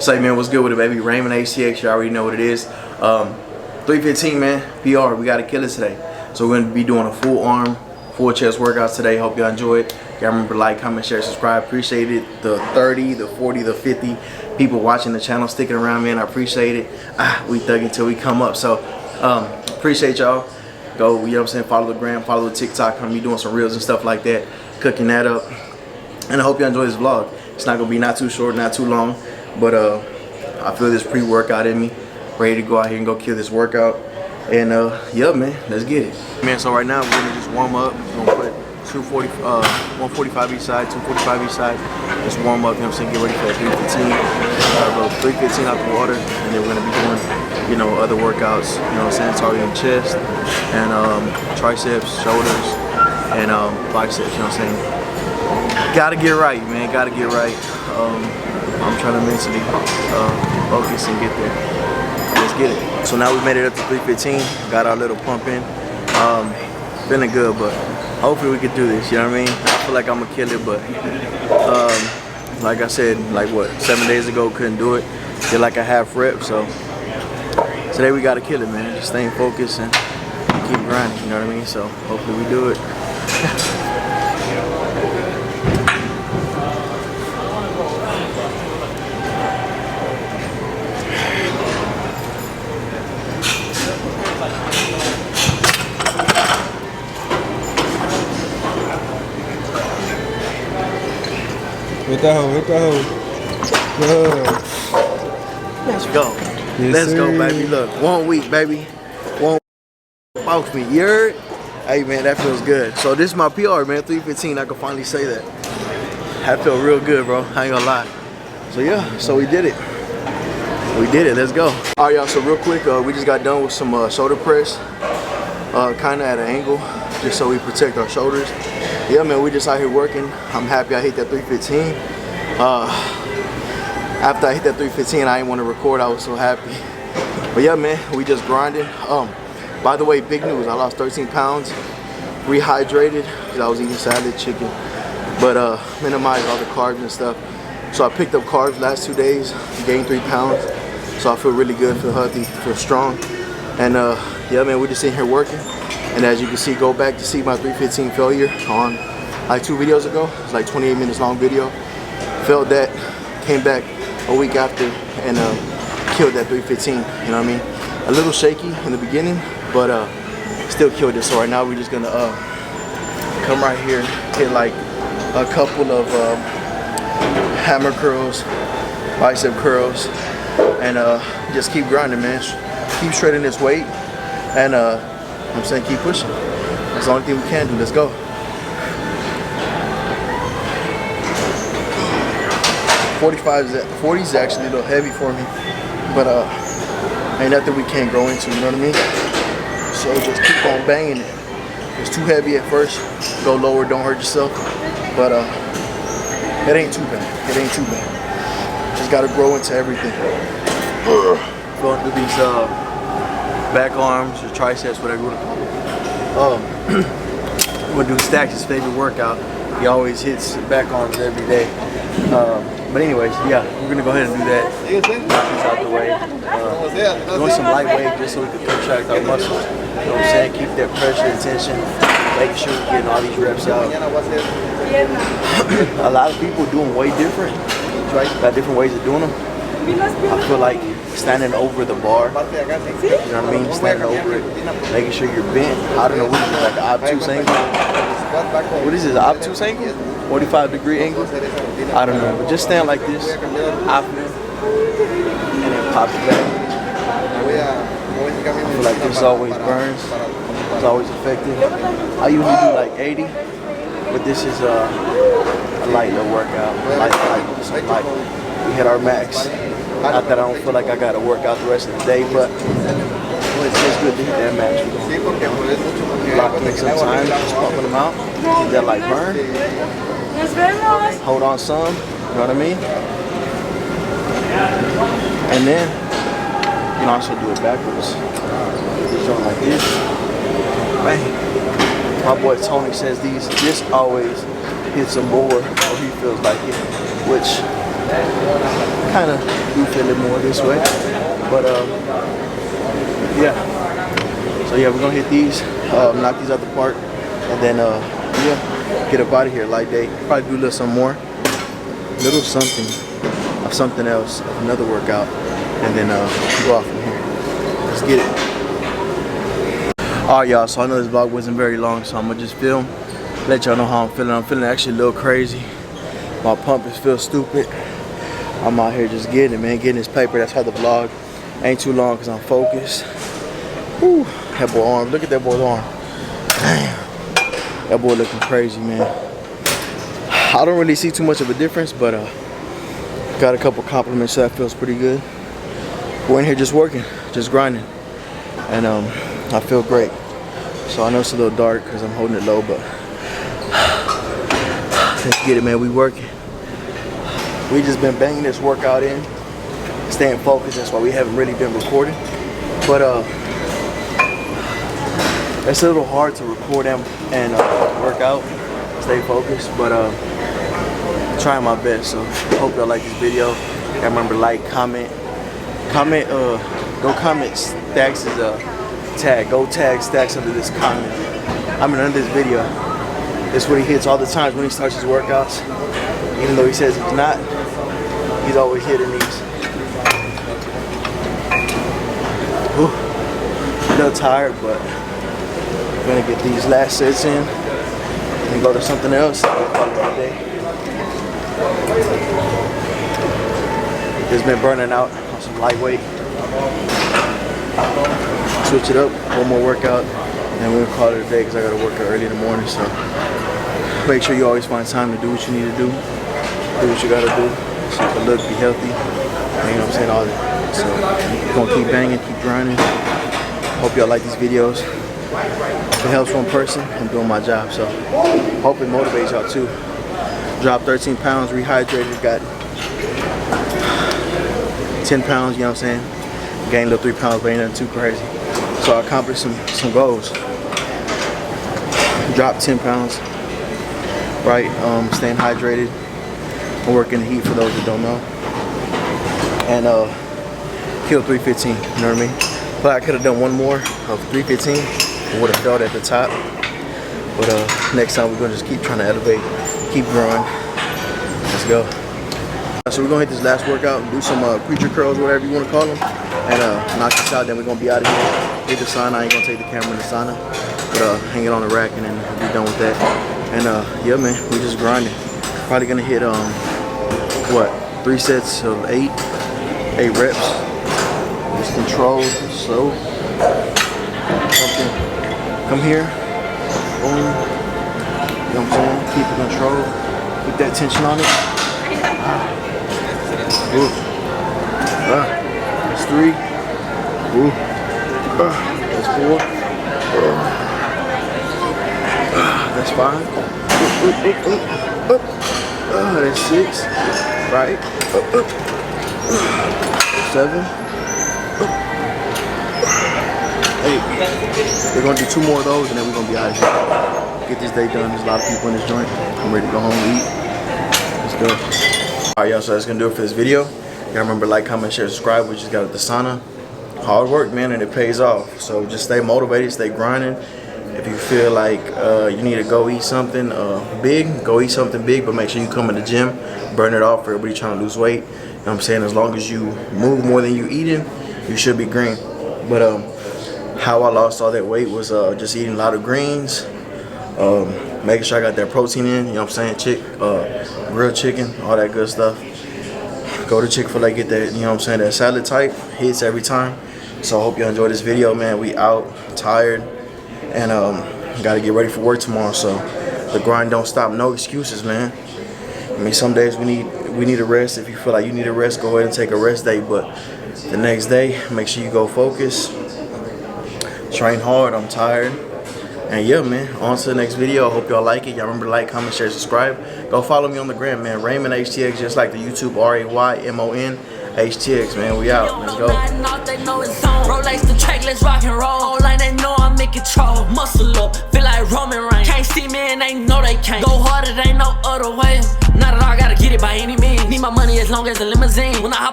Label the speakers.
Speaker 1: Say, man, what's good with it, baby? Raymond ACH, you already know what it is. 315, man, PR, we got to kill it today. So we're going to be doing a full arm, full chest workouts today. Hope y'all enjoy it. Y'all remember to like, comment, share, subscribe. Appreciate it. The 30, the 40, the 50 people watching the channel, sticking around, man. I appreciate it. We thug until we come up. So appreciate y'all. Go, you know what I'm saying, follow the gram, follow the TikTok. I'm going to be doing some reels and stuff like that, cooking that up. And I hope y'all enjoy this vlog. It's not going to be not too short, not too long. But I feel this pre-workout in me, ready to go out here and go kill this workout. And yeah, man, let's get it. Man, so right now we're gonna just warm up. We're gonna put 145 each side, 245 each side. Just warm up, you know what I'm saying, get ready for that 315. 315 out the water, and then we're gonna be doing, you know, other workouts, you know what I'm saying, targeting chest and triceps, shoulders, and biceps, you know what I'm saying. Gotta get right, man, gotta get right. I'm trying to mentally focus and get there. Let's get it. So now we made it up to 315. Got our little pump in. Feeling good, but hopefully we can do this. You know what I mean? I feel like I'm gonna kill it, but like I said, like what, 7 days ago, couldn't do it. Did like a half rep. So today we gotta kill it, man. Just staying focused and keep grinding. You know what I mean? So hopefully we do it.
Speaker 2: Hit that hoe, hit that hoe.
Speaker 1: Let's go.
Speaker 2: Yes,
Speaker 1: Let's go,
Speaker 2: sir.
Speaker 1: baby. Look, 1 week, baby. 1 week. Box me, you heard? Hey, man, that feels good. So this is my PR, man, 315. I can finally say that. That felt real good, bro. I ain't gonna lie. So yeah, so we did it. We did it. Let's go. All right, y'all. So real quick, we just got done with some shoulder press, kind of at an angle, just so we protect our shoulders. Yeah, man, we just out here working. I'm happy I hit that 315. After I hit that 315, I didn't want to record. I was so happy. But yeah, man, we just grinding. By the way, big news. I lost 13 pounds, rehydrated, because I was eating salad, chicken, but minimized all the carbs and stuff. So I picked up carbs last 2 days, gained 3 pounds. So I feel really good, feel healthy, feel strong. And yeah, man, we're just sitting here working. And as you can see, go back to see my 315 failure on like 2 videos ago. It's like 28 minutes long video. Failed that, came back a week after and killed that 315, you know what I mean? A little shaky in the beginning, but still killed it. So right now we're just gonna come right here, hit like a couple of hammer curls, bicep curls, and just keep grinding, man. Keep shredding this weight, and I'm saying keep pushing. That's the only thing we can do. Let's go. $40 is actually a little heavy for me, but ain't nothing we can't grow into, you know what I mean? So just keep on banging it. It's too heavy at first. Go lower, don't hurt yourself. But it ain't too bad. It ain't too bad. Just gotta grow into everything. Going through these back arms or triceps, whatever you want to call it. I'm gonna do Stacks' his favorite workout. He always hits back arms every day. But anyways, yeah, we're gonna go ahead and do that. Knock these out the way. Doing some lightweight just so we can contract our muscles. You know what I'm saying? Keep that pressure and tension. Making sure we're getting all these reps out. A lot of people doing way different. Right? Got different ways of doing them. I feel like standing over the bar, you know what I mean? Standing over it, making sure you're bent. I don't know what is it, like an obtuse angle? What is this, obtuse angle? 45-degree angle? I don't know, but just stand like this, and then pop it back. I feel like this always burns, it's always effective. I usually do like 80, but this is a light little workout, light. We hit our max. Not that I don't feel like I gotta work out the rest of the day, but it's good to hit that max. Lock in sometimes, just pumping them out. Get that light burn. Hold on some, you know what I mean? And then you can also do it backwards. Just joint like this. Bang. My boy Tony says this always hits him more, or he feels like it, which kind of do feel it more this way, but yeah. So yeah, we're gonna hit these, knock these out the park, and then yeah, get up out of here. Light day. Probably do a little something more, little something of something else, of another workout, and then go off from here. Let's get it. Alright, y'all. So I know this vlog wasn't very long, so I'm gonna just film, let y'all know how I'm feeling. I'm feeling actually a little crazy. My pump is feel stupid. I'm out here just getting it, man, getting this paper. That's how the vlog ain't too long because I'm focused. Whew, that boy arm, look at that boy's arm. Damn, that boy looking crazy, man. I don't really see too much of a difference, but got a couple compliments, so that feels pretty good. We're in here just working, just grinding, and I feel great. So I know it's a little dark because I'm holding it low, but let's get it, man. We working. We just been banging this workout in, staying focused. That's why we haven't really been recording. But it's a little hard to record and work out, stay focused. But trying my best. So hope y'all like this video. And remember, like, comment. Go comment Stacks' tag. Go tag Stacks under this comment. Under this video. That's what he hits all the times when he starts his workouts. Even though he says he's not, he's always hitting these. Whew. A little tired, but I'm gonna get these last sets in and go to something else. Just been burning out on some lightweight. Switch it up, one more workout, and we'll call it a day because I gotta work out early in the morning. So make sure you always find time to do what you need to do. Do what you gotta do so you can look, be healthy. You know what I'm saying? All that. So we're gonna keep banging, keep grinding. Hope y'all like these videos. If it helps one person, I'm doing my job. So hope it motivates y'all too. Dropped 13 pounds, rehydrated, got 10 pounds, you know what I'm saying? Gained a little 3 pounds, but ain't nothing too crazy. So I accomplished some goals. Dropped 10 pounds, right? Staying hydrated. I work in the heat for those that don't know. And killed 315, you know what I mean? But I could have done one more of 315. Would have felt at the top. But next time we're gonna just keep trying to elevate, keep growing. Let's go. So we're gonna hit this last workout, do some preacher curls, whatever you wanna call them, and knock this out, then we're gonna be out of here. Hit the sauna. I ain't gonna take the camera in the sauna, but hang it on the rack and then we'll be done with that. And yeah, man, we just grinding. Probably gonna hit what, 3 sets of 8 reps. Just controlled, slow. Something. Come here. Boom. You know what I'm saying? Keep it controlled. Keep that tension on it. Ooh. That's 3. Ooh. That's 4. That's 5. That's 6. Right. 7. 8. We're gonna do 2 more of those and then we're gonna be out of here. Get this day done. There's a lot of people in this joint. I'm ready to go home and eat. Let's go. Alright, y'all, so that's gonna do it for this video. Y'all remember, like, comment, share, subscribe. We just got at the sauna. Hard work, man, and it pays off. So just stay motivated, stay grinding. If you feel like you need to go eat something big, go eat something big, but make sure you come in the gym, burn it off for everybody trying to lose weight. You know what I'm saying? As long as you move more than you eating, you should be green. But how I lost all that weight was just eating a lot of greens, making sure I got that protein in, you know what I'm saying, grilled chicken, all that good stuff. Go to Chick-fil-A, get that, you know what I'm saying, that salad type, hits every time. So I hope you enjoyed this video, man. We out, tired, and gotta get ready for work tomorrow. So the grind don't stop, no excuses, man. I mean, some days we need a rest. If you feel like you need a rest, go ahead and take a rest day, but the next day, make sure you go focus, train hard. I'm tired. And yeah, man, on to the next video. I hope y'all like it. Y'all remember to like, comment, share, subscribe. Go follow me on the gram, man. Raymond HTX, just like the YouTube, RAYMON HTX, man. We out. Let's go. Rolex the track, let's rock and roll. Online, they know I'm in control. Muscle up, feel like Roman Reigns. Can't see me and they know they can't. Go harder, there ain't no other way.
Speaker 3: Not at all, gotta get it by any means. Need my money as long as a limousine. When I hop